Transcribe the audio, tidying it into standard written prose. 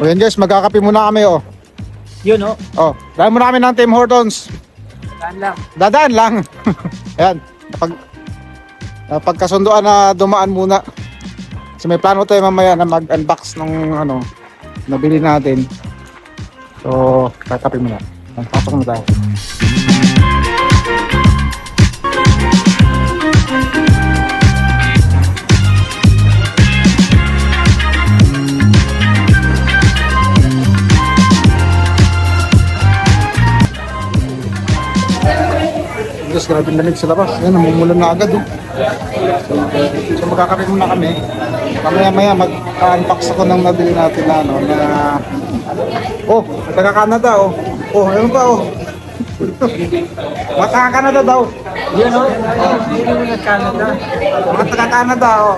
So yan guys, magkakape muna kami oh. Yun oh. Oh, dahil muna kami ng Tim Hortons. Saan lang? Dadaan lang. Ayan, pagkasunduan na dumaan muna. Kasi may plano tayo mamaya na mag-unbox ng ano, nabili natin. So, kakape muna. Pasok na tayo. Guys, grabe lamig sa labas. Ayan, namumulan na agad oh. So magkakape muna kami. Mamaya magka-unbox ako ng nabili natin na ano, na... Oh, taga-Canada oh. Oh, ayun pa oh. Mga taga-Canada daw. Yun oh. Yun yung Canada. Mga taga-Canada oh.